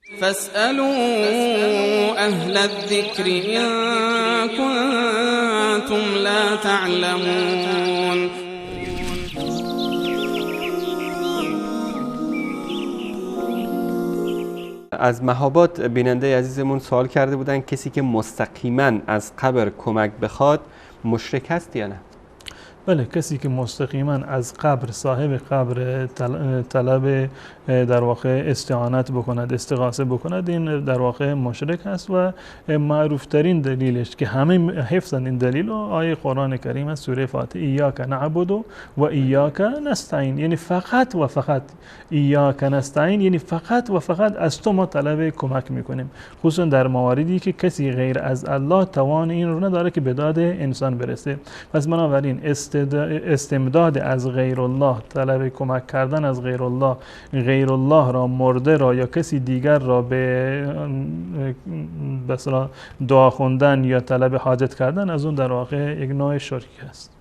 فاسألوا أهل الذكر إن كنتم لا تعلمون. از مهابات بیننده عزیزمون سوال کرده بودن کسی که مستقیما از قبر کمک بخواد مشرک است یا نه؟ بله، کسی که مستقیما از قبر، صاحب قبر طلب در واقع استعانت بکند، استغاثه بکند، این در واقع مشرک است و معروف ترین دلیلش که همه حفظن این دلیل آیه قرآن کریم است، سوره فاتحه، ایاک نعبد و ایاک نستعین، یعنی فقط و فقط ایاک نستعین، یعنی فقط و فقط از تو ما طلب کمک میکنیم، خصوصا در مواردی که کسی غیر از الله توان این رو نداره که به داد انسان برسه. پس بنابراین استمداد از غیر الله، طلب کمک کردن از غیر الله را، مرده را یا کسی دیگر را به دعا خوندن یا طلب حاجت کردن، از اون در واقع یک نوع شرکی است.